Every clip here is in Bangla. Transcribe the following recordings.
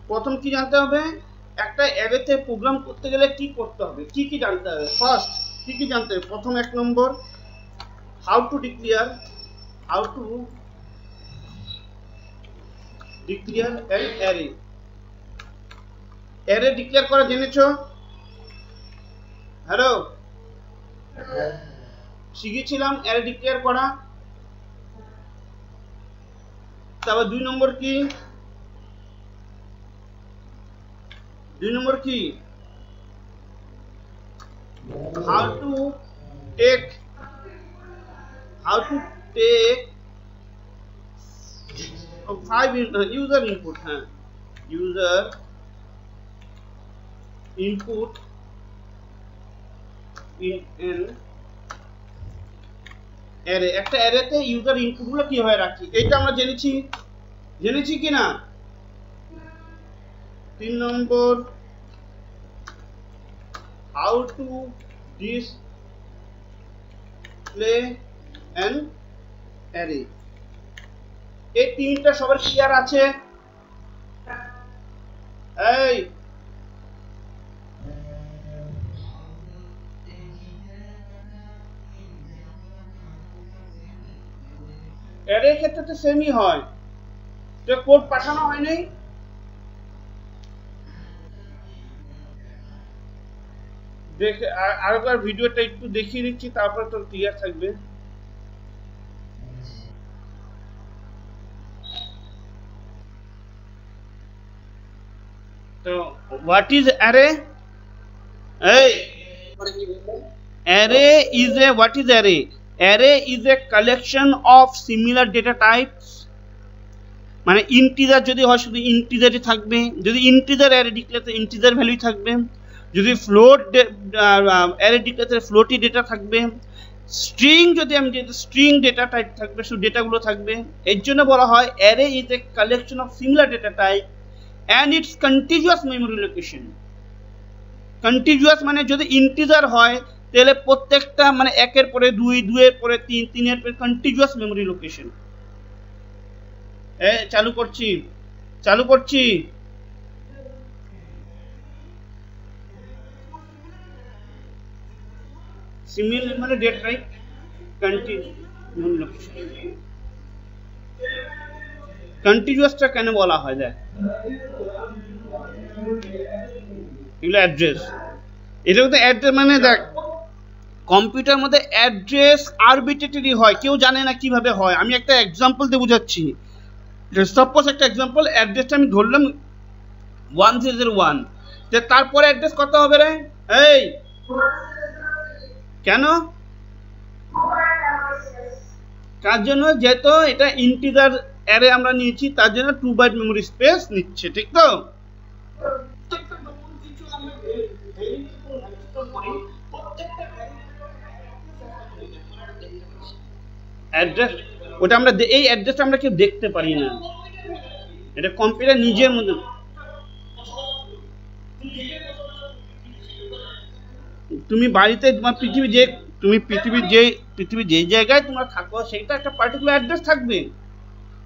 প্রথম কি জানতে হবে, একটা অ্যারেতে প্রোগ্রাম করতে গেলে কি করতে হবে, কি জানতে হবে। ফার্স্ট কি জানতে হবে, প্রথম 1 number how to declare an array. Array declare করা জেনেছো? হ্যালো, শিখেছিলাম অ্যারে ডিক্লেয়ার করা। তারপর 2 নম্বর কি, 2 নম্বর কি, how to take user input, user input in an array। একটা অ্যারেতে ইউজার ইনপুট গুলো কিভাবে রাখি, এটা আমরা জেনেছি কি না? 3 নম্বর how to display an array। এই তিনটা সবার ক্লিয়ার আছে? এই অ্যারে ক্ষেত্রে তো সেমই হয়, তো কোড পাঠানো হয়নি। দেখে আরেকবার ভিডিওটা একটু দেখিয়ে দিচ্ছি, তারপর তো ক্লিয়ার থাকবে। তো what is array? Array is a, what is array? Array is a collection of similar data types। মানে ইন্টিজার যদি হয় শুধু ইন্টিজারই থাকবে, যদি ইন্টিজার অ্যারে ডিক্লেয়ার করে ইন্টিজার ভ্যালুই থাকবে, যদি ফ্লোট অ্যারে ডিক্লেয়ার করে ফ্লোটই ডেটা থাকবে, স্ট্রিং যদি আমি স্ট্রিং ডেটা টাইপ থাকবে, শুধু ডেটাগুলো থাকবে। এর জন্য বলা হয় array is a collection of similar data type and it's continuous memory location. Continuous মানে যদি ইন্টিজার হয় তাহলে প্রত্যেকটা মানে 1 এর পরে 2, 2 এর পরে 3, 3 এর পরে কন্টিনিউয়াস মেমোরি লোকেশন। চালু করছি। সিমিলার মানে ডেটা টাইপ কন্টিনিউয়াসটা কেন বলা হয়, দেখ এগুলো অ্যাড্রেস, এটা তো অ্যাড্রেস মানে দেখ কম্পিউটার মধ্যে অ্যাড্রেস আরবিট্রারি হয়, কেউ জানে না কিভাবে হয়। আমি একটা এক্সাম্পল দিয়ে বোঝাচ্ছি। সাপোজ একটা এক্সাম্পল, অ্যাড্রেসটা আমি ধরলাম 1001, তারপরে অ্যাড্রেস কত হবে রে? এই কেন? তার জন্য যেহেতু এটা ইন্টিজার অ্যারে আমরা নিয়েছি, তার জন্য 2 বাইট মেমোরি স্পেস নিচ্ছে, ঠিক তো? অ্যাড্রেস ওটা আমরা এই অ্যাড্রেসটা আমরা কেউ দেখতে পারি না, এটা কম্পিউটার নিজের মধ্যে। তুমি বাড়িতে তোমার পৃথিবীর যে জায়গায় তোমরা থাকো সেইটা একটা পার্টিকুলার অ্যাড্রেস থাকবে।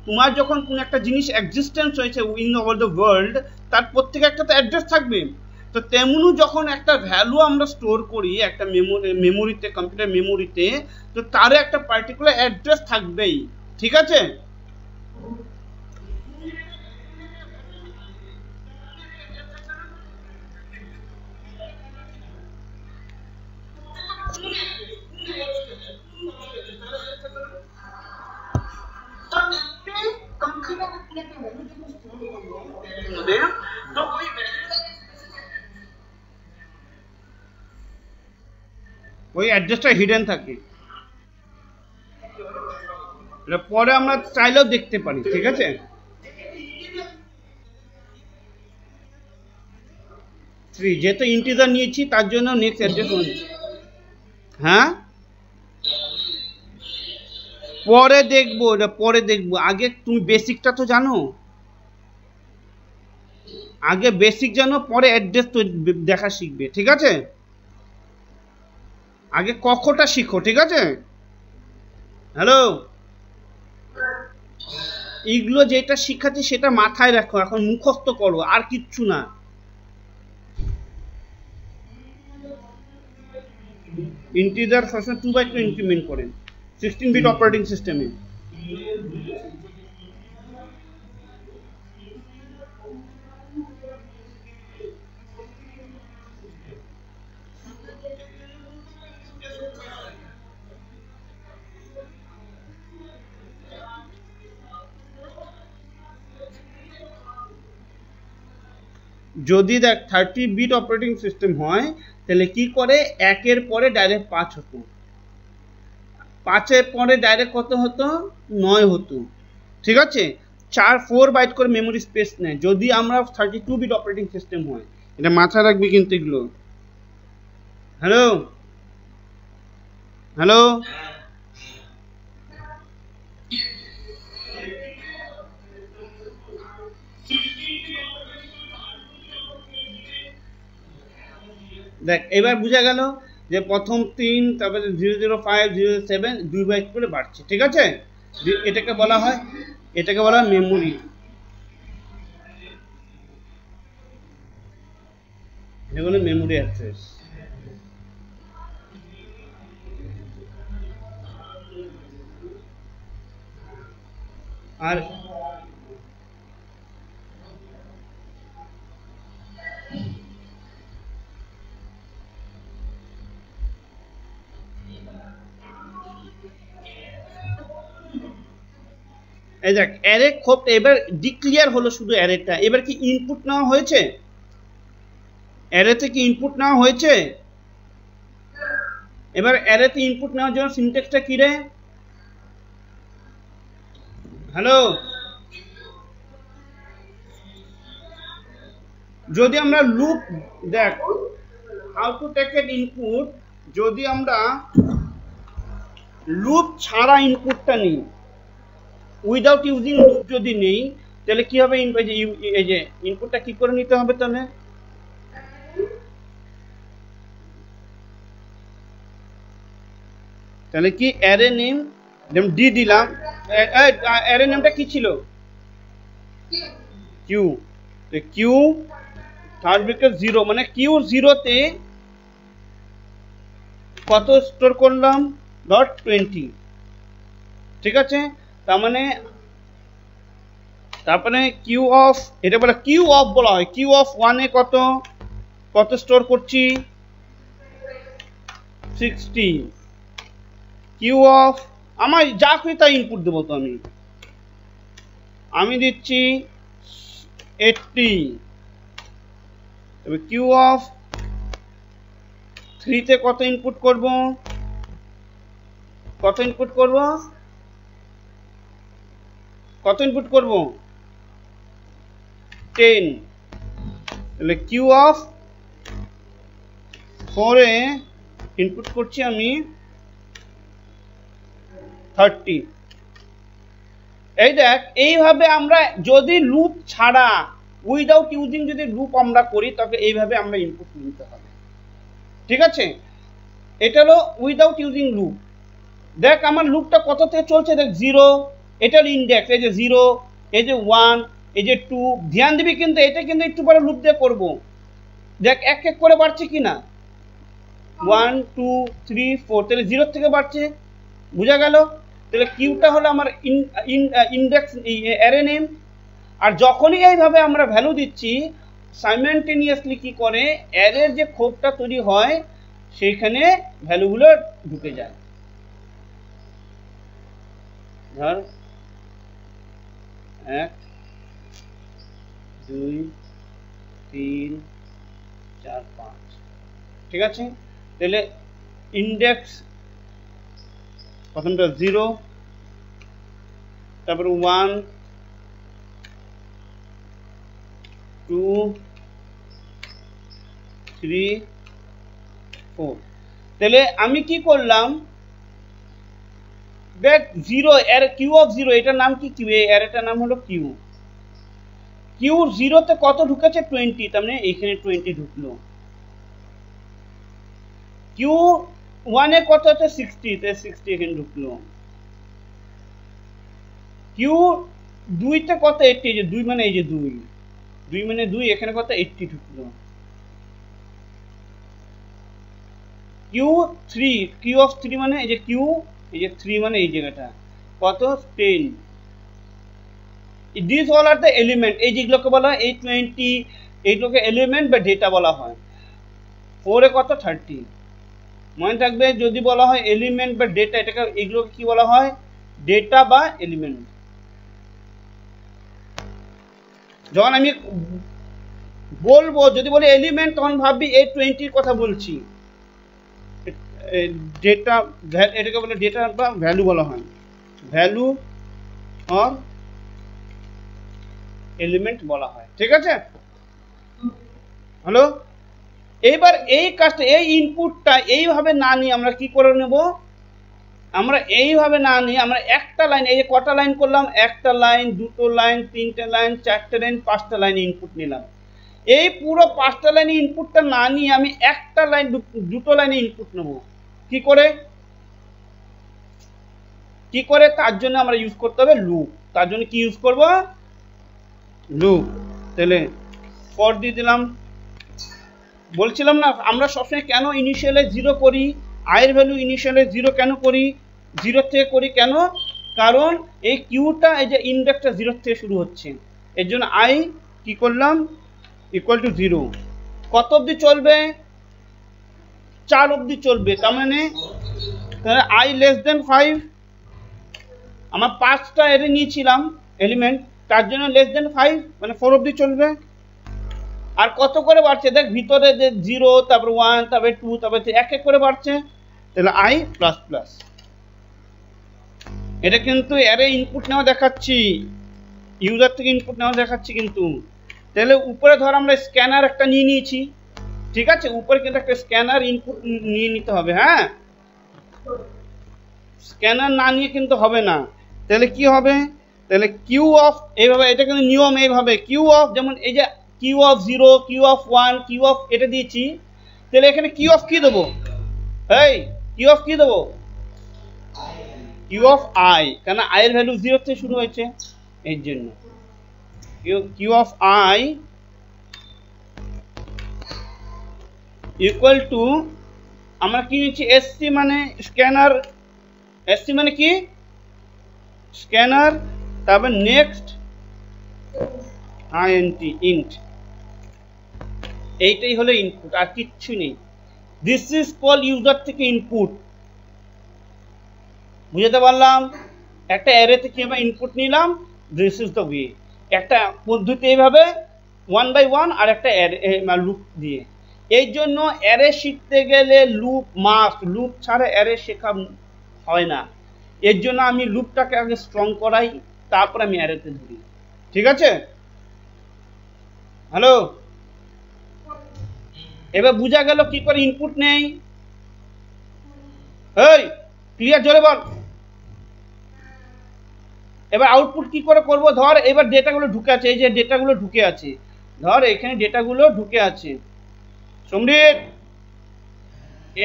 তোমার যখন কোনো একটা জিনিস এক্সিস্টেন্স হয়েছে ইন ওভার দ্য ওয়ার্ল্ড, তার প্রত্যেকে একটা তো অ্যাড্রেস থাকবে। তো তেমনও যখন একটা ভ্যালু আমরা স্টোর করি একটা মেমোরিতে, কম্পিউটার মেমোরিতে, তো তারও একটা পার্টিকুলার অ্যাড্রেস থাকবেই, ঠিক আছে? ওই অ্যাড্রেসটা হিডেন থাকে, এটা পরে আমরা চাইলেও দেখতে পারি, ঠিক আছে? যেহেতু ইন্টিজার নিয়েছি তার জন্য নেক্সট অ্যাড্রেস। হ্যাঁ, পরে দেখবো, এটা পরে দেখবো। আগে তুমি বেসিকটা তো জানো, আগে বেসিক জানো, পরে অ্যাড্রেস তো দেখা শিখবে, ঠিক আছে? আগে কখটা শিখো, ঠিক আছে? হ্যালো, এইগুলো যেটা শিখাচ্ছি সেটা মাথায় রাখো, এখন মুখস্থ করো, আর কিচ্ছু না। ইন্টিজার সবসময় 2/2 ইনক্রিমেন্ট করেন 16 বিট অপারেটিং সিস্টেমে। যদি দেখ 30 বিট অপারেটিং সিস্টেম হয় তাহলে কি করে, একের পরে ডাইরেক্ট 5 হতো, 5-এর পরে ডাইরেক্ট কত হতো, 9 হতো। ঠিক আছে, 4 বাইট করে মেমোরি স্পেস নেয় যদি আমরা 32 বিট অপারেটিং সিস্টেম হয়। এটা মাথায় রাখবি কিন্তু এগুলো। হ্যালো হ্যালো, দেখ এবার বোঝা গেল যে প্রথম 3, তারপরে 005 007 2 বাইট করে বাড়ছে। ঠিক আছে, এটাকে বলা হয় মেমোরি। এটা বলে মেমোরি অ্যাড্রেস। আর এই দেখ অ্যারে খুব এবার ডিক্লিয়ার হলো শুধু অ্যারেটা। এবার কি ইনপুট নেওয়া হয়েছে, অ্যারেতে কি ইনপুট নেওয়া হয়েছে? এবার অ্যারেতে ইনপুট নেওয়ার জন্য সিনট্যাক্সটা কি রে? হ্যালো, যদি আমরা লুপ, দেখ how to take at input, যদি আমরা লুপ ছাড়া ইনপুটটা নিই, উইদাউট ইউজিং লুপ যদি নেই তাহলে কি হবে, এই যে ইনপুটটা কি করে নিতে হবে তাহলে? তাহলে কি অ্যারে নেম যেমন ডি দিলাম, অ্যারে নেমটা কি ছিল, কিউ, কিউ থার্ড ব্র্যাকেট 0, মানে কিউ 0-তে কত স্টোর করলাম, .20। ঠিক আছে, তারপরে কিউ অফ, এটা বলে কিউ অফ বলা হয়, কিউ অফ 1-এ কত স্টোর করছি, 60। কিউ অফ, আমার যা খুশি তাই ইনপুট দেবো, তো আমি দিচ্ছি 80। তবে কিউ অফ 3-তে কত ইনপুট করব, 10। তাহলে কিউ অফ 4-এ ইনপুট করছি আমি 30। এই দেখ এইভাবে আমরা যদি লুপ ছাড়া, উইদাউট ইউজিং যদি লুপ আমরা করি তবে এইভাবে আমরা ইনপুট নিতে হবে। ঠিক আছে, এটা হলো উইদাউট ইউজিং লুপ। দেখ আমার লুপটা কত থেকে চলছে, দেখ 0, এটার ইন্ডেক্স এই যে 0, এই যে 1, এই যে 2, ধ্যান দিবি কিন্তু এটা কিন্তু একটু পরে লুপ দিয়ে করব। দেখ এক এক করে বাড়ছে কিনা, 1 2 3 4, তাহলে 0 থেকে বাড়ছে, বোঝা গেল? তাহলে কিউটা হলো আমার ইন্ডেক্স অ্যারে নেম। আর যখনই এইভাবে আমরা ভ্যালু দিচ্ছি সাইমেন্টেনিয়াসলি কি করে, অ্যারের যে খোপটা তৈরি হয় সেইখানে ভ্যালুগুলো ঢুকে যায়। ধর 1 2 3 4 5। ঠিক আছে, তাহলে ইন্ডেক্স প্রথমটা 0, তারপরে 1 2 3 4। তাহলে আমি কি করলাম, দেখ 0 এর কিউ অফ 0, এটার নাম কি, কিউ, এর এটার নাম হলো কিউ। কিউ 0-তে কত ঢুকেছে, 20, তার মানে এখানে 20 ঢুকলো। কিউ 1-এ কত আছে, 60, তাই 60 এখানে ঢুকলো। কিউ 2তে কত 80, এই যে 2 মানে এই যে 2 মানে 2, এখানে কত 80 ঢুকলো। Q3, Q of 3 মানে এই যে Q, এই যে 3 মানে এই জায়গাটা কত 10। These all are the element, এই যেগুলোকে বলা হয় 820, এইগুলোকে এলিমেন্ট বা ডেটা বলা হয়। 4 এ কত 30। মনে থাকবে যদি বলা হয় এলিমেন্ট বা ডেটা, এটাকে এগুলোকে কি বলা হয়? ডেটা বা এলিমেন্ট। যখন আমি বলবো, যদি বলি এলিমেন্ট, তখন ভাববি 820 কথা বলছি। ডেটা, এটাকে বলে ডেটা বা ভ্যালু বলা হয়, ভ্যালু অর এলিমেন্ট বলা হয়। ঠিক আছে, হ্যালো। এইবার এই কাজটা, এই ইনপুটটা এইভাবে না নিয়ে আমরা কি করে নেব? আমরা এইভাবে না নিয়ে আমরা একটা লাইন, এই যে কটা লাইন করলাম, একটা লাইন, দুটো লাইন, তিনটে লাইন, চারটে লাইন, পাঁচটা লাইন ইনপুট নিলাম। এই পুরো 5টা লাইনে ইনপুটটা না নিয়ে আমি একটা লাইন, দুটো লাইনে ইনপুট নেব। কি করে? তার জন্য আমরা ইউজ করতে হবে লুপ। তার জন্য কি ইউজ করব? লুপ। তাহলে ফর দিয়ে দিলাম। বলছিলাম না আমরা সবসময় কেন ইনিশিয়ালে 0 করি, আয়ের ভ্যালু ইনিশিয়ালে 0 কেন করি, 0 থেকে করি কেন? কারণ এই কিউটা, এই যে ইন্ডেক্সটা 0 থেকে শুরু হচ্ছে, এর জন্য আই কি করলাম ইকুয়াল টু 0। কত অবধি চলবে? 4 অবধি চলবে। তার মানে আই লেস দেন 5, আমার 5টা এরে নিয়েছিলাম এলিমেন্ট, তার জন্য লেস দেন 5 মানে 4 অবধি চলবে। আর কত করে বাড়ছে দেখ, ভিতরে যে 0, তারপর 1, তারপর 2, তারপর 3, এক এক করে বাড়ছে। তাহলে আই প্লাস প্লাস। এটা কিন্তু অ্যারে ইনপুট নেওয়া দেখাচ্ছি, ইউজার থেকে ইনপুট নেওয়া দেখাচ্ছি কিন্তু। তাহলে উপরে ধর আমরা স্ক্যানার একটা নিয়ে নিয়েছি, ঠিক আছে, উপরে কিন্তু একটা স্ক্যানার ইনপুট নিয়ে নিতে হবে। হ্যাঁ, স্ক্যানার না নিয়ে কিন্তু হবে না। তাহলে কি হবে? তাহলে কিউ অফ, এইভাবে, এটা কিন্তু নিয়ম এইভাবে, কিউ অফ, যেমন এই যে Q of 0, Q of 1, Q of এটা দিয়েছি। তাহলে এখানে কিউ অফ কি দেবো? এই কিউ অফ কি দেবো? কিউ অফ আই, কেন আই এর ভ্যালু 0 থেকে শুরু হয়েছে, এর জন্য Q of I equal to, আমরা কি নিচ্ছি? এসসি মানে স্ক্যানার, এসসি মানে কি? স্ক্যানার, তারপর নেক্সট আইএনটি, ইন্ট। এইটাই হলো ইনপুট, আর কিচ্ছু নেই। দিস ইজ কল ইউজার থেকে ইনপুট। বুঝতে পারলাম? একটা অ্যারে থেকে আমরা ইনপুট নিলাম, দিস ইজ দ্য ওয়ে। একটা পদ্ধতি এইভাবে 1 বাই 1, আর একটা অ্যারে লুপ দিয়ে। এই জন্য অ্যারে শিখতে গেলে লুপ মাস্ট, লুপ ছাড়া অ্যারে শেখা হয় না। এর জন্য আমি লুপটাকে আগে স্ট্রং করাই, তারপর আমি অ্যারেতে ধরি। ঠিক আছে, হ্যালো। এবার বুঝা গেল কি করে ইনপুট নেই। এই ক্লিয়ার, জোরে বল। এবার আউটপুট কি করে করব? ধর এবার ডেটাগুলো ঢুকে আছে, এই যে ডেটাগুলো ঢুকে আছে, ধর এখানে ডেটাগুলো ঢুকে আছে, সমৃদ্ধ,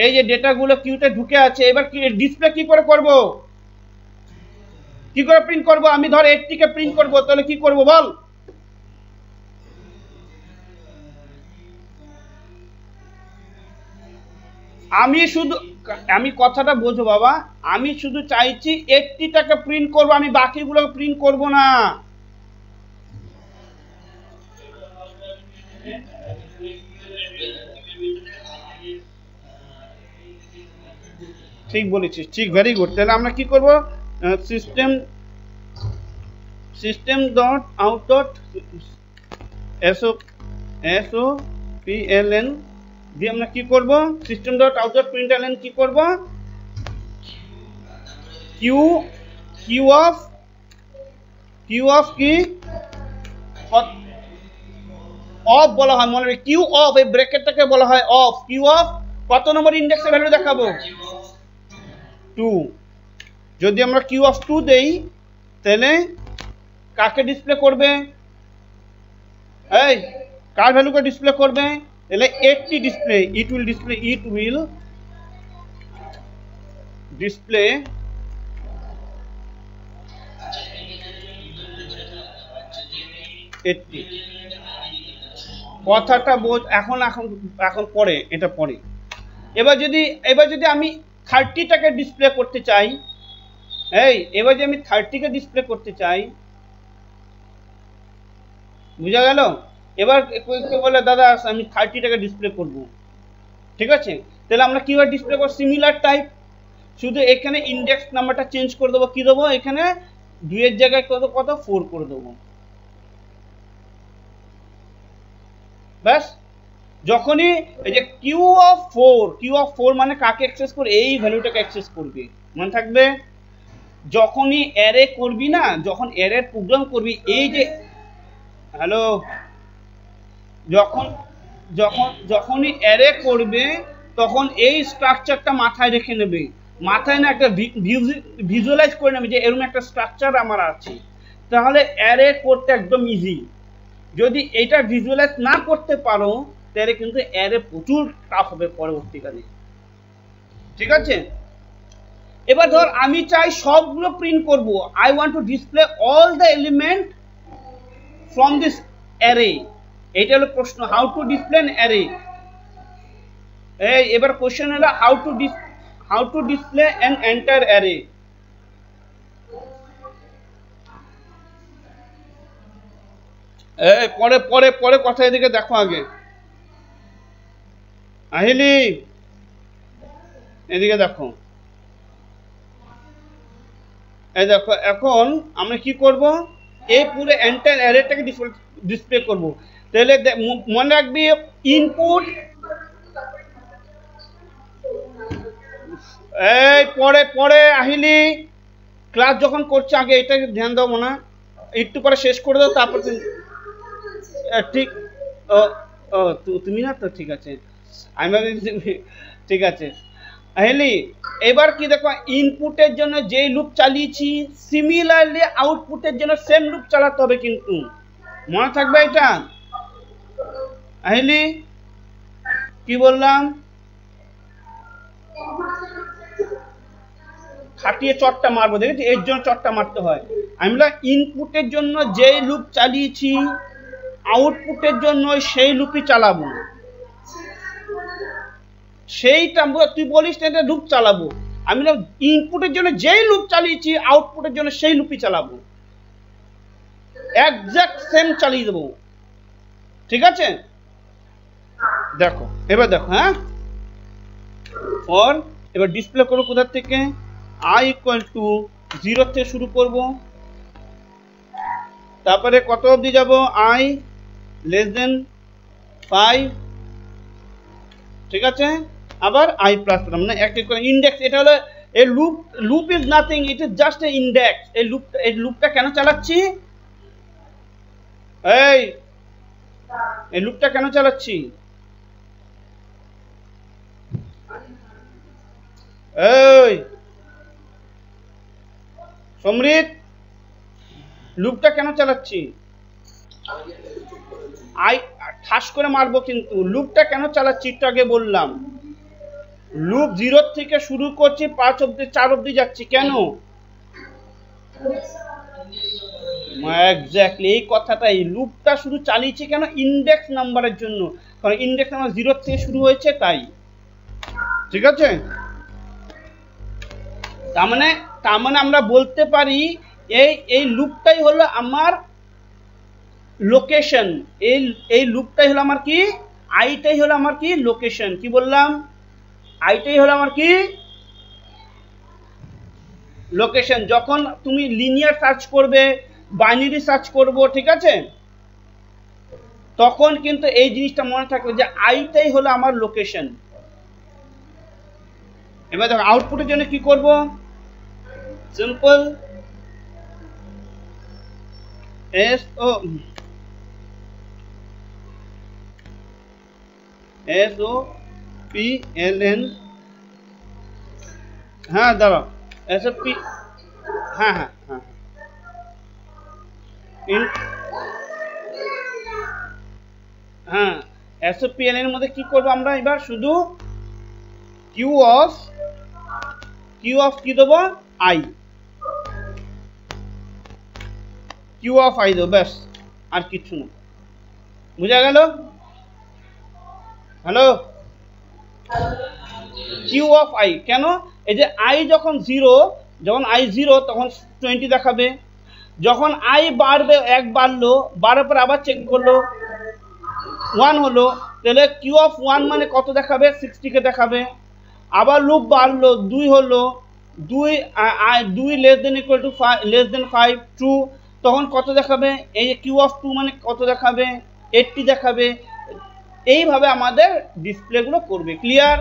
এই যে ডেটাগুলো কিউতে ঢুকে আছে। এবার কি ডিসপ্লে কি করে করব? কি করে প্রিন্ট করব? আমি ধর 80 কে প্রিন্ট করব, তাহলে কি করব বল? আমি কথাটা বোঝো বাবা, আমি শুধু চাইছি 80টাকে প্রিন্ট করব, আমি বাকিগুলোকে প্রিন্ট করব না। ঠিক বলেছিস, ঠিক, ভেরি গুড। তাহলে আমরা কি করব? System dot out dot SOPLN দিয়ে আমরা কি করব? সিস্টেম ডট আউট ডট প্রিন্টএলএন কি করব? কিউ অফ কি অফ বলা হয়, মনে রাখবে, কিউ অফ, এই ব্র্যাকেটটাকে বলা হয় অফ। কিউ অফ কত নম্বর ইন্ডেক্সের ভ্যালু দেখাবো? 2। যদি আমরা কিউ অফ 2 দেই, তাহলে কাকে ডিসপ্লে করবে? এই কার ভ্যালুকে ডিসপ্লে করবে? তাহলে 80 ডিসপ্লে, ইট উইল ডিসপ্লে 80 কথাটা বোঝ এখন এখন এখন পরে এটা পরে এবার যদি আমি 30টাকে ডিসপ্লে করতে চাই এবার যদি আমি 30কে ডিসপ্লে করতে চাই বুঝা গেল এবার বলে দাদা আমি 30টাকে ডিসপ্লে করব ঠিক আছে তাহলে আমরা কিভাবে ডিসপ্লে করব সিমিলার টাইপ শুধু এখানে ইন্ডেক্স নাম্বারটা চেঞ্জ করে দেবো কি দেবো এখানে 2 এর জায়গায় কত 4 করে দেবো ব্যাস যখনই এই যে কিউ অফ 4 মানে কাকে অ্যাক্সেস করে এই ভ্যালুটাকে অ্যাক্সেস করবে মনে থাকবে যখনই অ্যারে করবি না যখন অ্যারের প্রোগ্রাম করবি এই যে হ্যালো যখনই অ্যারে করবে তখন এই স্ট্রাকচারটা মাথায় রেখে নেবে মাথায় না একটা ভিজুয়ালাইজ করে নেবে যে এরকম একটা স্ট্রাকচার আমার আছে তাহলে অ্যারে করতে একদম ইজি যদি এটা ভিজুয়ালাইজ না করতে পারো তাহলে কিন্তু অ্যারে প্রচুর টাফ হবে পরবর্তীকালে ঠিক আছে এবার ধর আমি চাই সবগুলো প্রিন্ট করব I want to display all the element from this array এটা হলো প্রশ্ন how to display an array এবার কোশ্চেন হলো how to display an entire array পরে পরে পরে কথা এদিকে দেখো আগে আহিলি এদিকে দেখো এই দেখো এখন আমরা কি করব এই পুরো এন্টায়ার অ্যারেটাকে ডিসপ্লে করব তাহলে মনে রাখবি ইনপুট পরে পরে আহিলি ক্লাস যখন করছে আগে এটা ধ্যান দাও মনে একটু পরে শেষ করে দাও তারপর ঠিক তুমি না তো ঠিক আছে আমি ঠিক আছে আহিলি এবার কি দেখো ইনপুটের জন্য যেই লুপ চালিয়েছি সিমিলারলি আউটপুটের জন্য সেম লুপ চালাতে হবে কিন্তু মনে থাকবে এটা আহিলি কি বললাম খাটিয়ে চটটা মারবো দেখেছি এর জন্য চটটা মারতে হয় আমি বললাম ইনপুটের জন্য যেই লুপ চালিয়েছি আউটপুটের জন্য সেই লুপই চালাবো সেইটা তুই বলিস না এটা লুপ চালাবো আমি বললাম ইনপুটের জন্য যেই লুপ চালিয়েছি আউটপুটের জন্য সেই লুপই চালাবো এক্সাক্ট সেম চালিয়ে দেবো ঠিক আছে দেখো এবার দেখো হ্যাঁ ফর এবার ডিসপ্লে করবো কোথা থেকে i ইকুয়াল টু 0 থেকে শুরু করব তারপরে কত অবধি যাব i লেস দেন 5 ঠিক আছে আবার i প্লাস মানে এক এক করে ইনডেক্স এটা হলো এই loop is nothing it is just a index এই লুপটা কেন চালাচ্ছি এই লুপটা কেন চালাচ্ছি সমৃদ্ধ লুপটা কেন চালাচ্ছি ঠাস করে মারবো কিন্তু লুপটা কেন চালাচ্ছি একটু আগে বললাম লুপ 0 থেকে শুরু করছি 5 অবধি 4 অবধি যাচ্ছি কেন এক্স্যাক্টলি এই কথাটাই লুপটা শুধু চালিয়েছি কেন ইন্ডেক্স নাম্বারের জন্য কারণ ইন্ডেক্স নাম্বার 0 থেকে শুরু হয়েছে তাই ঠিক আছে তার মানে আমরা বলতে পারি এই লুপটাই হলো আমার লোকেশন এই লুপটাই হলো আমার কি আইটাই হলো আমার কি লোকেশন কি বললাম আইটাই হলো আমার কি লোকেশন যখন তুমি লিনিয়ার সার্চ করবে বাইনারি সার্চ করব ঠিক আছে তখন কিন্তু এই জিনিসটা মনে থাকবে যে আইটাই হলো আমার লোকেশন এবার দেখো আউটপুটের জন্য কি করব সিম্পল SOPLN হ্যাঁ দাঁড়াও SOP হ্যাঁ হ্যাঁ হ্যাঁ হ্যাঁ SOPLN এর মধ্যে কি করব আমরা এবার শুধু কিউ অফ কি দেবো i কিউ অফ i দেবো ব্যাস আর কিছু না। বুঝা গেল? হ্যালো, কিউ অফ আই কেন? এই যে আই যখন জিরো, যখন আই জিরো তখন 20 দেখাবে, যখন আই বাড়বে, এক বাড়লো, বাড়ার পর আবার চেক করলো 1 হলো, তাহলে কিউ অফ 1 মানে কত দেখাবে? 60 কে দেখাবে। আবার লুপ বাড়লো, 2 হলো, 2 less than equal to 5 true, তখন কত দেখাবে? এই যে কিউ অফ 2 মানে কত দেখাবে? 80 দেখাবে। এইভাবে আমাদের ডিসপ্লেগুলো করবে। ক্লিয়ার?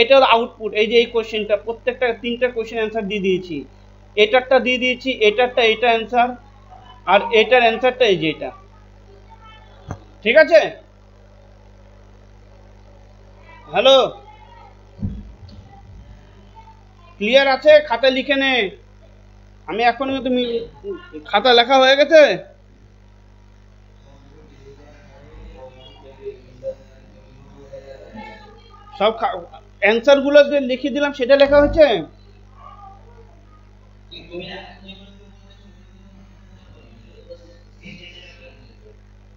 এটা হলো আউটপুট। এই যে এই কোশ্চেনটা, প্রত্যেকটা 3টা কোশ্চেন অ্যান্সার দিয়ে দিয়েছি, এটারটা দিয়ে দিয়েছি, এটারটা এটা অ্যান্সার, আর এটার অ্যান্সারটা এই যে এটা। ঠিক আছে? হ্যালো, ক্লিয়ার আছে? খাতা লিখে নে। আমি এখন তুমি খাতা লেখা হয়ে গেছে? সব অ্যান্সার গুলো যে লিখে দিলাম সেটা লেখা হয়েছে?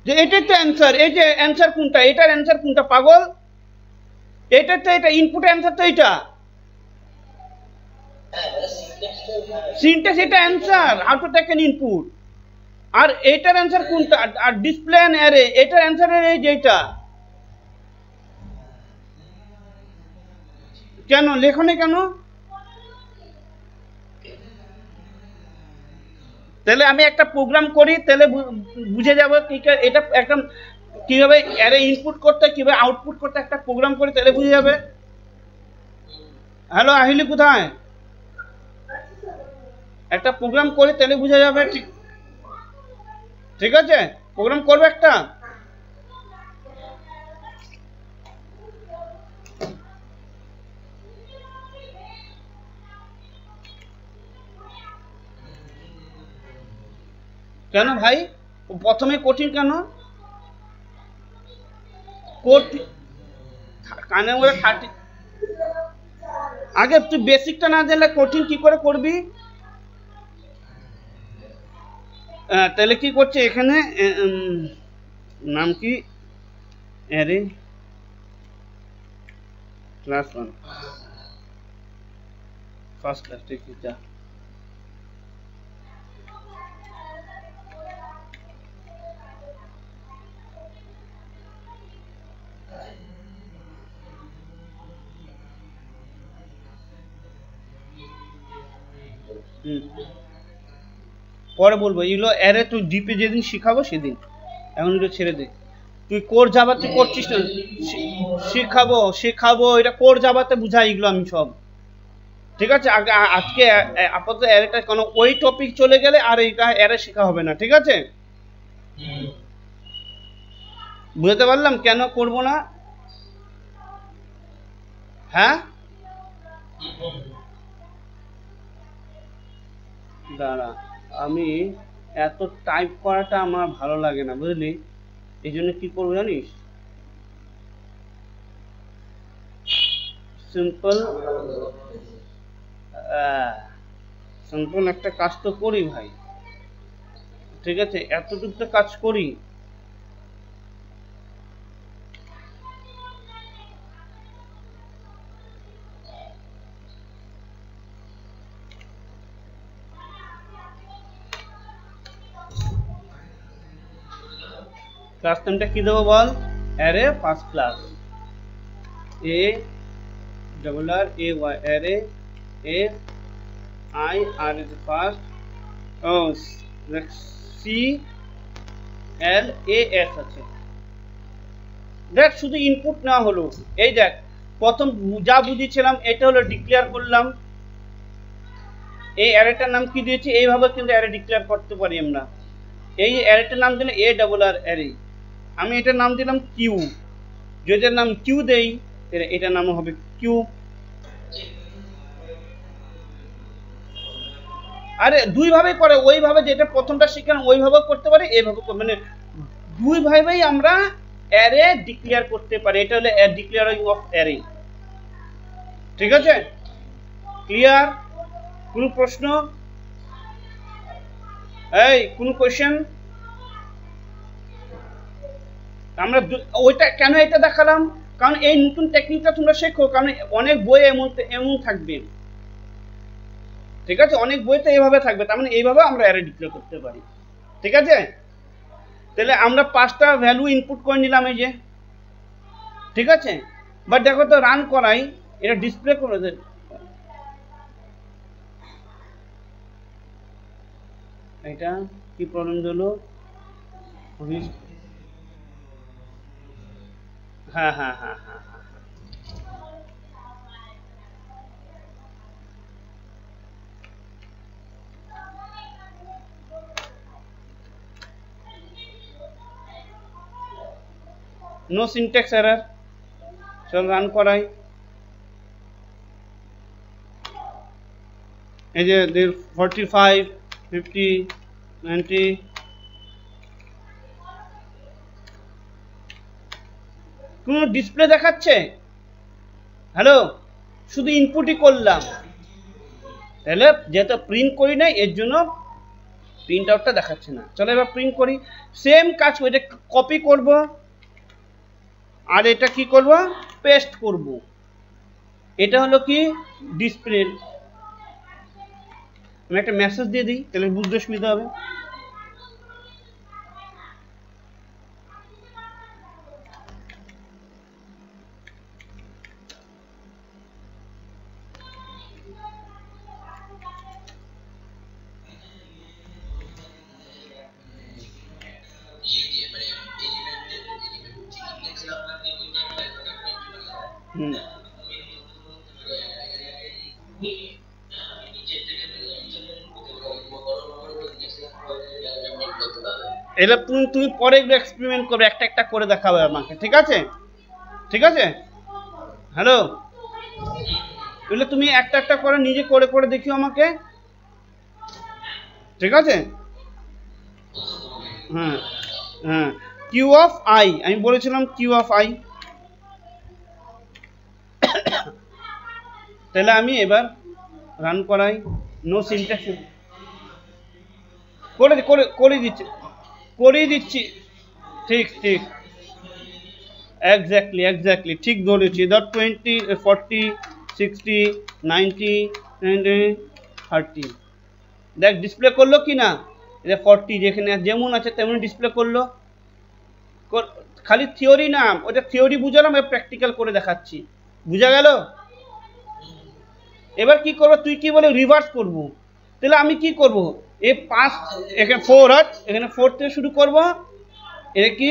যে এটাই তো অ্যান্সার। এই যে অ্যান্সার কোনটা? এটার অ্যান্সার কোনটা পাগল? এটার তো এটা ইনপুট অ্যান্সার তো এটা। সিনট্যাক্স এটা answer, how to take an input. আর এটার অ্যান্সার কোনটা? আর ডিসপ্লে এন্ড অ্যারে, এটার অ্যান্সার এই যে এটা। কেন লেখনে কেন? তাহলে আমি একটা প্রোগ্রাম করি, তাহলে বুঝে যাবো কি এটা একটা কিভাবে অ্যারে ইনপুট করতে, কিভাবে আউটপুট করতে, একটা প্রোগ্রাম করি, তাহলে বুঝে যাবে। হ্যালো, আহিলি কোথায়? একটা প্রোগ্রাম করি, তাহলে বুঝে যাবে। ঠিক ঠিক আছে, প্রোগ্রাম করবে একটা। কেন ভাই প্রথমে কঠিন কেন? কানে বলে 30, আগে তুই বেসিকটা না জানলে কঠিন কি করে করবি? তাহলে কি করছে এখানে? নাম কি? Array class 1 first class. ঠিক আছে, পরে বলবো এগুলো। অ্যারে তুই ডিপে যেদিন শিখাবো সেদিন, এখন এগুলো ছেড়ে দে। তুই কোর জাভাতে করছিস না? শেখাবো এটা কোর জাভাতে বুঝাই এগুলো আমি সব। ঠিক আছে, আজকে আপাতত অ্যারেটা, কারণ ওই টপিক চলে গেলে আর এইটা অ্যারে শেখা হবে না। ঠিক আছে, বুঝতে পারলাম কেন করব না? হ্যাঁ, দাঁড়া, আমি এত টাইপ করাটা আমার ভালো লাগে না, বুঝলি? এই জন্য কি করবো জানিস? সিম্পল সিম্পল একটা কাজ তো করি ভাই। ঠিক আছে, এতটুকু তো কাজ করি। ক্লাস নেমটা কি দেবো বল? Array first class, A double R A Y, array A I R is first, O C L A S আছে। দেখ শুধু ইনপুট না হলো, এই দেখ প্রথম যা বুঝিয়েছিলাম এটা হলো ডিক্লেয়ার করলাম। এই অ্যারেটার নাম কি দিয়েছি? এইভাবে কিন্তু অ্যারে ডিক্লেয়ার করতে পারি আমরা। এই অ্যারেটার নাম দিলে এ ডাবল আর অ্যারে, আমি এটার নাম দিলাম কিউ। যদি এটার নাম কিউ দেই তাহলে এটার নাম হবে কিউ। আরে দুই ভাবে করে, ওইভাবে যেটা প্রথমটা শিখলাম ওইভাবে করতে পারি, এইভাবে মানে দুই ভাবেই আমরা অ্যারে ডিক্লেয়ার করতে পারি। এটা হলো ডিক্লেয়ারিং অফ অ্যারে। ঠিক আছে, ক্লিয়ার? কোনো প্রশ্ন? এই কোনো কোশ্চেন? আমরা ওইটা কেন এটা দেখালাম, কারণ এই নতুন টেকনিকটা তোমরা শেখো, কারণ অনেক বই এমন থাকবে, ঠিক আছে, অনেক বইতে এইভাবে থাকবে, তার মানে এইভাবে আমরা অ্যারে ডিক্লেয়ার করতে পারি, ঠিক আছে। তাহলে আমরা 5টা ভ্যালু ইনপুট করে নিলাম এই যে, ঠিক আছে। বাট দেখো তো রান করাই, এটা ডিসপ্লে করে দেয়, এটা কি প্রবলেম হলো, হ্যাঁ হ্যাঁ হ্যাঁ হ্যাঁ হ্যাঁ, নো সিনট্যাক্স এরর। চল রান করাই, এই যে 45 50 90, কোনো ডিসপ্লে দেখাচ্ছে, হ্যালো, শুধু ইনপুটই করলাম, তাহলে যেহেতু প্রিন্ট করি নাই এর জন্য প্রিন্ট আউটটা দেখাচ্ছে না। চলো এবার প্রিন্ট করি, সেম কাজ, এটা কপি করব আর এটা কি করব, পেস্ট করব। এটা হলো কি ডিসপ্লে, আমি একটা মেসেজ দিয়ে দিই, তাহলে বুঝতে সুবিধা হবে। এটা তুমি পরে একটু এক্সপেরিমেন্ট করবে, একটা একটা করে দেখাবে আমাকে, ঠিক আছে, ঠিক আছে। হ্যালো, তাহলে তুমি একটা একটা করে নিজে করে করে দেখিও আমাকে, ঠিক আছে। হ্যাঁ হ্যাঁ, কিউ অফ আই, আমি বলেছিলাম কিউ অফ আই। তাহলে আমি এবার রান করাই, নো সিনট্যাক্স, করে দিচ্ছি, ঠিক ঠিক, এক্স্যাক্টলি ঠিক ধরেছি। ধর 20 40 60 90 30, দেখ ডিসপ্লে করলো কি না, এটা 40 যেখানে যেমন আছে তেমন ডিসপ্লে করলো। খালি থিওরি না, ওটা থিওরি বুঝালাম, প্র্যাকটিক্যাল করে দেখাচ্ছি, বুঝা গেল। এবার কি করবো, তুই কি বলে রিভার্স করব, তাহলে আমি কি করব, এই 5 এখানে 4 হাট, এখানে 4 থেকে শুরু করব, এটা কি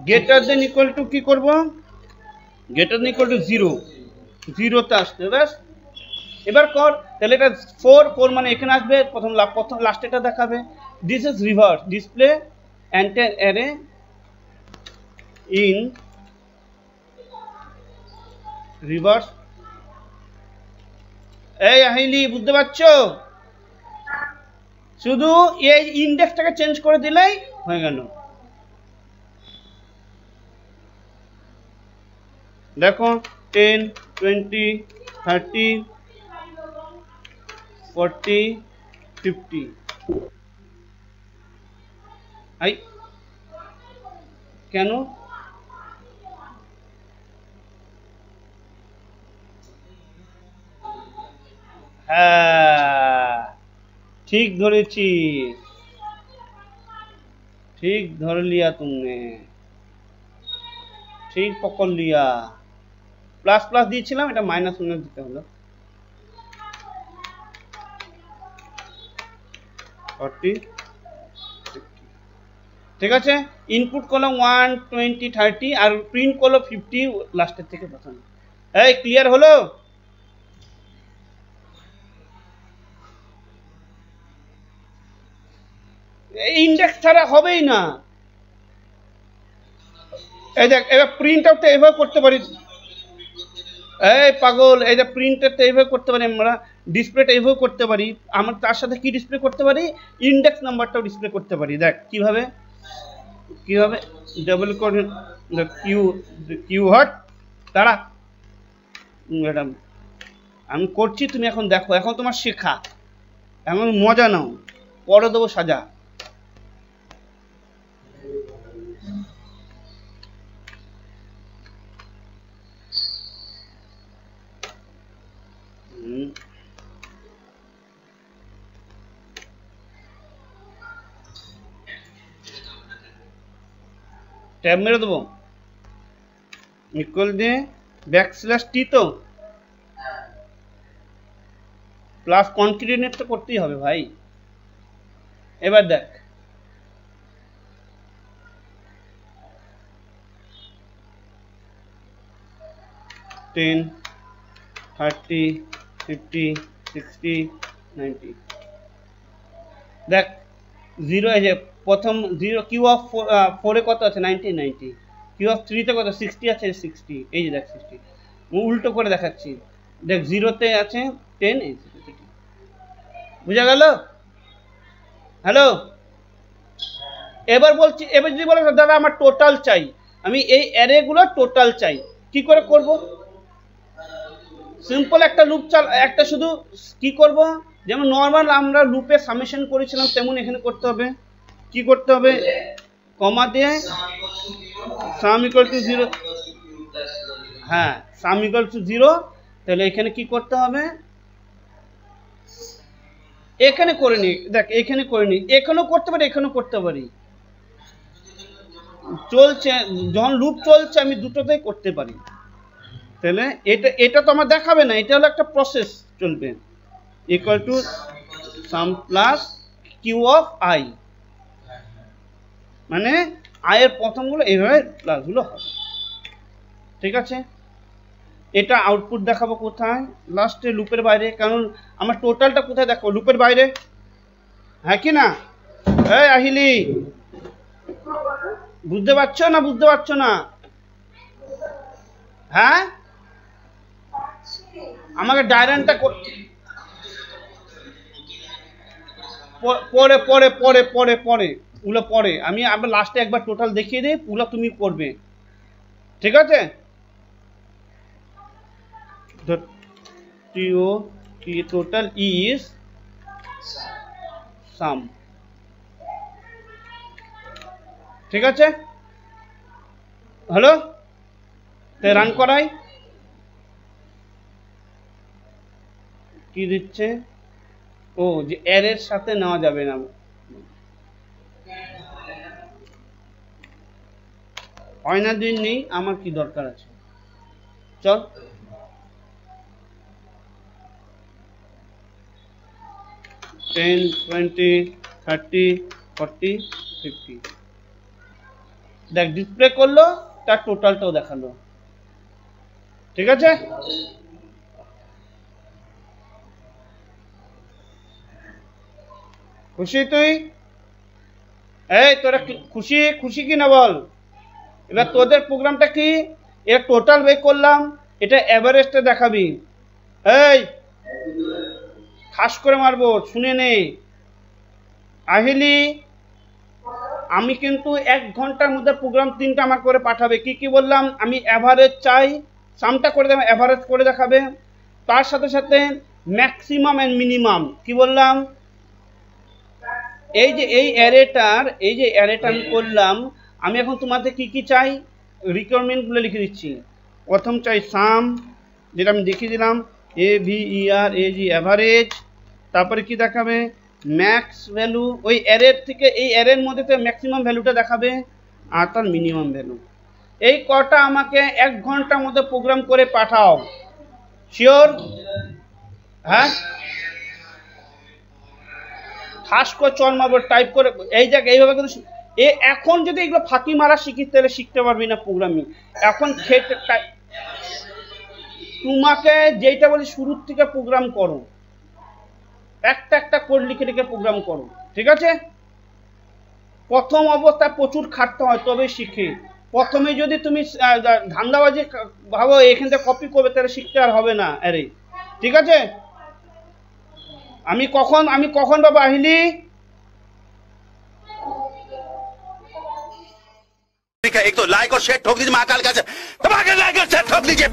গ্রেটার দেন ইকুয়াল টু কি করব, গ্রেটার দেন ইকুয়াল টু 0, 0তে আসবে, ব্যাস। এবার কর, তাহলে এটা 4 মানে এখানে আসবে, প্রথম লাস্টেটা দেখাবে। This is reverse, display enter array in reverse. এই আহিলি, বুঝতে পারছো, শুধু এই ইন্ডেক্সটাকে চেঞ্জ করে দিলেই হয়ে গেল। দেখো 10 20 30 40 50, আই কেন, হ্যাঁ ঠিক ধরেছি, ঠিক ধরে লিয়া তুমনে, ঠিক পকড় লিয়া। প্লাস প্লাস দিয়েছিলাম, এটা মাইনাস মাইনাস দিতে হলো। 40 ঠিক আছে, ইনপুট করলাম 1 20 30 আর প্রিন্ট করলো 50 লাস্টের থেকে প্রথম। এই ক্লিয়ার হলো, ইন্ডেক্স ছাড়া হবেই না। এই দেখ, এবার প্রিন্ট আউটটা এভাবে করতে পারি, এই পাগল, এই যে প্রিন্টারটা এইভাবে করতে পারি আমরা, ডিসপ্লেটা এইভাবে করতে পারি, আমরা তার সাথে কি ডিসপ্লে করতে পারি, ইন্ডেক্স নাম্বারটাও ডিসপ্লে করতে পারি। দেখ কিভাবে, ডাবল কোড কিউ হট, তারা ম্যাডাম আমি করছি, তুমি এখন দেখো, এখন তোমার শেখা, এমন মজা নাও, পরে দেবো সাজা। ট্যাব মেরে দেবো, ইকুয়াল দিয়ে ব্যাকস্ল্যাশ টি, তো প্লাস কনক্রিনেট তো করতেই হবে ভাই। এবার দেখ টেন 30 50 60 90, দেখ 0 এই যে প্রথম 0, কিউ অফ 4 এ কত আছে 90 90, কিউ অফ 3 তে কত 60 আছে 60, এই যে দেখ 60, উল্টো করে দেখাচ্ছি, দেখ 0 তে আছে 10, এই বুঝা গেল? হ্যালো, এবার বলছি, এবার যদি বলো দাদা আমার টোটাল চাই, আমি এই অ্যারে গুলো টোটাল চাই, কি করে করব? সিম্পল একটা লুপ একটা শুধু কি করব, যেমন নর্মাল আমরা লুপে সামেশন করেছিলাম তেমন এখানে করতে হবে। কি করতে হবে? কমা দিয়ে সাম ইকুয়াল টু 0, হ্যাঁ সাম ইকুয়াল টু 0, তাহলে এখানে কি করতে হবে? এখানে করে নি, দেখ এখানে করে নি, এখানেও করতে পারি এখানেও করতে পারি, চলছে যখন লুপ চলছে আমি দুটোতেই করতে পারি। তাহলে এটা তো আমার দেখাবে না, এটা হলো একটা প্রসেস চলবে, equal to sum plus Q of I, মানে আই এর প্রথমগুলো এইভাবে প্লাসগুলো হবে, ঠিক আছে? এটা আউটপুট দেখাবো কোথায়? লাস্টে লুপের বাইরে, কারণ আমার টোটালটা কোথায় দেখাবো? লুপের বাইরে, হ্যাঁ কি না? এই আহিলি, বুঝতে পারছো না? বুঝতে পারছো না? হ্যাঁ, আমাকে ডায়গ্রামটা পরে পরে পরে পরে পরে ওগুলো পরে, আমি আবার লাস্টে একবার টোটাল দেখিয়ে দিই, ওগুলো তুমি করবে, ঠিক আছে? টোটাল ইজ সাম, ঠিক আছে? হ্যালো, তাই রান করাই, কি দিচ্ছে? ও যে অ্যারের সাথে নেওয়া যাবে না, হয় না, দিন নেই, আমার কি দরকার আছে? চল টেন 20 30 40 50, দেখ ডিসপ্লে করলো, তার টোটালটাও দেখালো, ঠিক আছে? খুশি তুই? এই তোরা খুশি? খুশি কি না বল? এবার তোদের প্রোগ্রামটা কি? এর টোটাল বের করলাম, এটা এভারেজটা দেখাবি। এই খাস করে মারবো, শুনে নে আহিলি, আমি কিন্তু 1 ঘন্টার মধ্যে প্রোগ্রাম 3টা আমার করে পাঠাবে। কি কি বললাম? আমি অ্যাভারেজ চাই, সামটা করে দেবে, অ্যাভারেজ করে দেখাবে, তার সাথে সাথে ম্যাক্সিমাম এন্ড মিনিমাম। কি বললাম? এই যে এই অ্যারেটা আমি করলাম, আমি এখন তোমাদের কি কি চাই রিকোয়ারমেন্টগুলো লিখে দিচ্ছি। প্রথম চাই সাম, যেটা আমি দেখিয়ে দিলাম, AVERAG অ্যাভারেজ, তারপরে কি দেখাবে? ম্যাক্স ভ্যালু, ওই অ্যারের থেকে এই অ্যারের মধ্যে তো ম্যাক্সিমাম ভ্যালুটা দেখাবে, আর তার মিনিমাম ভ্যালু। এই কটা আমাকে 1 ঘন্টার মধ্যে প্রোগ্রাম করে পাঠাও, শিওর? হ্যাঁ, খাস করে চল মারবো, টাইপ করে এই জায়গায় এইভাবে কিন্তু এখন যদি এগুলো ফাঁকি মারা শিখিস তাহলে শিখতে পারবি না প্রোগ্রামিং। এখন তোমাকে যেটা বলি শুরুর থেকে প্রোগ্রাম করো, একটা একটা কোড লিখে লিখে প্রোগ্রাম করো, ঠিক আছে? প্রথম অবস্থায় প্রচুর খাটতে হয় তবে শিখে। প্রথমে যদি তুমি ধান্দাবাজি ভাবো এখান থেকে কপি করবে, তাহলে শিখতে আর হবে না। আরে ঠিক আছে, আমি কখন বাবা আহিলি? एक तो लाइक और शेयर ठोक दीजिए, महाकाल का दबा के लाइक और शेयर ठोक दीजिए।